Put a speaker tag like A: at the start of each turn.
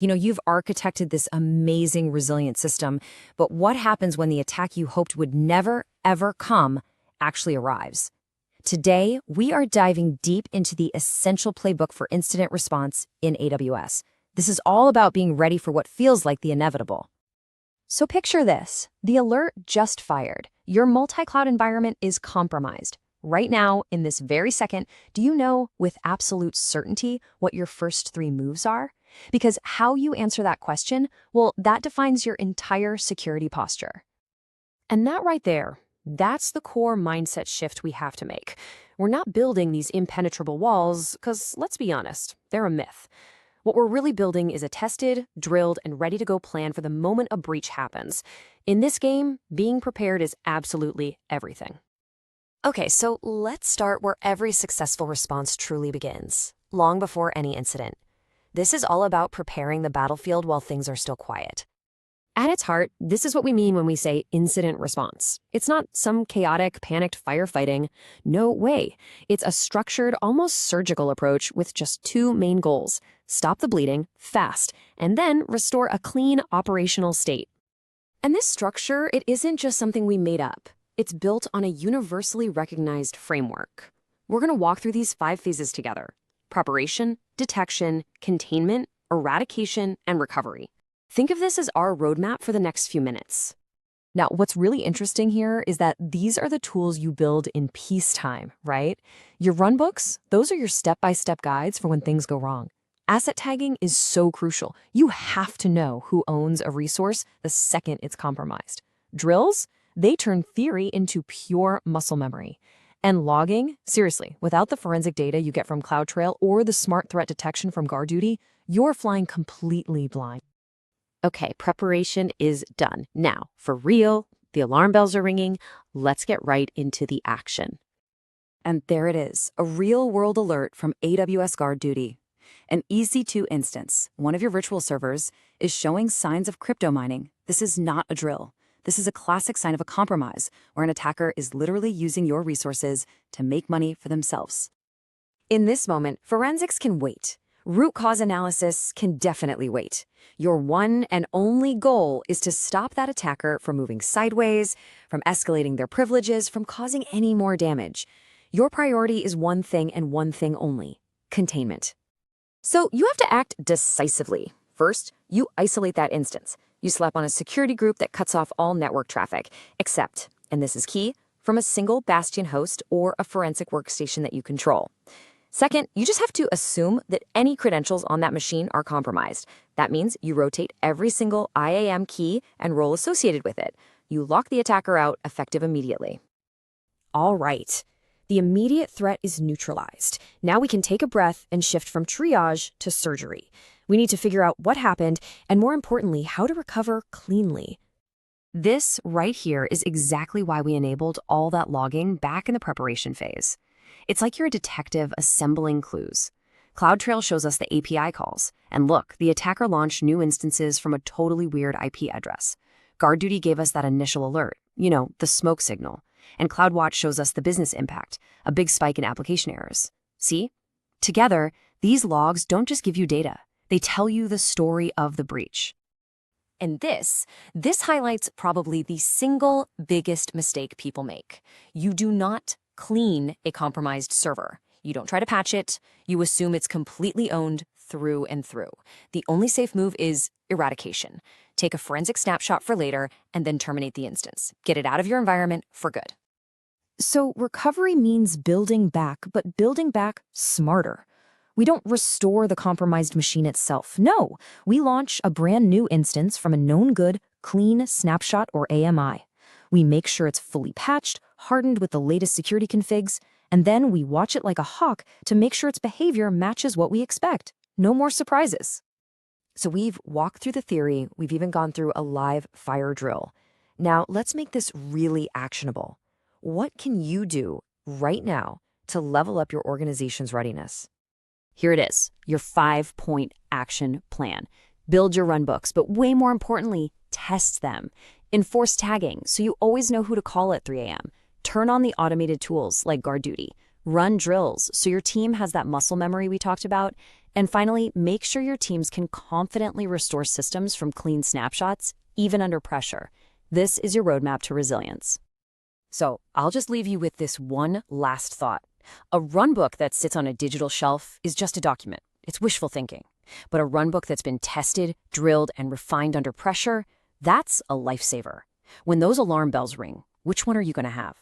A: You've architected this amazing resilient system, but what happens when the attack you hoped would never, ever come actually arrives? Today, we are diving deep into the essential playbook for incident response in AWS. This is all about being ready for what feels like the inevitable. So picture this. The alert just fired. Your multi-cloud environment is compromised. Right now, in this very second, do you know with absolute certainty what your first three moves are? Because how you answer that question, well, that defines your entire security posture. And that right there, that's the core mindset shift we have to make. We're not building these impenetrable walls because, let's be honest, they're a myth. What we're really building is a tested, drilled, and ready-to-go plan for the moment a breach happens. In this game, being prepared is absolutely everything. Okay, so let's start where every successful response truly begins, long before any incident. This is all about preparing the battlefield while things are still quiet. At its heart, this is what we mean when we say incident response. It's not some chaotic, panicked firefighting. No way. It's a structured, almost surgical approach with just two main goals: stop the bleeding, fast, and then restore a clean, operational state. And this structure, it isn't just something we made up. It's built on a universally recognized framework. We're going to walk through these 5 phases together: preparation, detection, containment, eradication, and recovery. Think of this as our roadmap for the next few minutes. Now, what's really interesting here is that these are the tools you build in peacetime, right? Your runbooks, those are your step-by-step guides for when things go wrong. Asset tagging is so crucial. You have to know who owns a resource the second it's compromised. Drills, they turn theory into pure muscle memory. And logging, seriously, without the forensic data you get from CloudTrail or the smart threat detection from GuardDuty, you're flying completely blind. Okay, preparation is done. Now, for real, the alarm bells are ringing. Let's get right into the action. And there it is, a real-world alert from AWS GuardDuty. An EC2 instance, one of your virtual servers, is showing signs of crypto mining. This is not a drill. This is a classic sign of a compromise, where an attacker is literally using your resources to make money for themselves. In this moment, forensics can wait. Root cause analysis can definitely wait. Your one and only goal is to stop that attacker from moving sideways, from escalating their privileges, from causing any more damage. Your priority is one thing and one thing only: containment. So you have to act decisively. First, you isolate that instance. You slap on a security group that cuts off all network traffic, except, and this is key, from a single Bastion host or a forensic workstation that you control. Second, you just have to assume that any credentials on that machine are compromised. That means you rotate every single IAM key and role associated with it. You lock the attacker out, effective immediately. All right. The immediate threat is neutralized. Now we can take a breath and shift from triage to surgery. We need to figure out what happened and, more importantly, how to recover cleanly. This right here is exactly why we enabled all that logging back in the preparation phase. It's like you're a detective assembling clues. CloudTrail shows us the API calls. And look, the attacker launched new instances from a totally weird IP address. GuardDuty gave us that initial alert, the smoke signal. And CloudWatch shows us the business impact, a big spike in application errors. See? Together, these logs don't just give you data. They tell you the story of the breach. And this highlights probably the single biggest mistake people make. You do not clean a compromised server. You don't try to patch it. You assume it's completely owned through and through. The only safe move is eradication. Take a forensic snapshot for later and then terminate the instance. Get it out of your environment for good. So recovery means building back, but building back smarter. We don't restore the compromised machine itself. No, we launch a brand new instance from a known good, clean snapshot or AMI. We make sure it's fully patched, hardened with the latest security configs, and then we watch it like a hawk to make sure its behavior matches what we expect. No more surprises. So we've walked through the theory, we've even gone through a live fire drill. Now let's make this really actionable. What can you do right now to level up your organization's readiness? Here it is, your 5-point action plan. Build your runbooks, but way more importantly, test them. Enforce tagging so you always know who to call at 3 a.m. Turn on the automated tools like GuardDuty. Run drills so your team has that muscle memory we talked about.
B: And finally, make sure your teams can confidently restore systems from clean snapshots, even under pressure. This is your roadmap to resilience.
A: So I'll just leave you with this one last thought. A runbook that sits on a digital shelf is just a document. It's wishful thinking. But a runbook that's been tested, drilled, and refined under pressure, that's a lifesaver. When those alarm bells ring, which one are you going to have?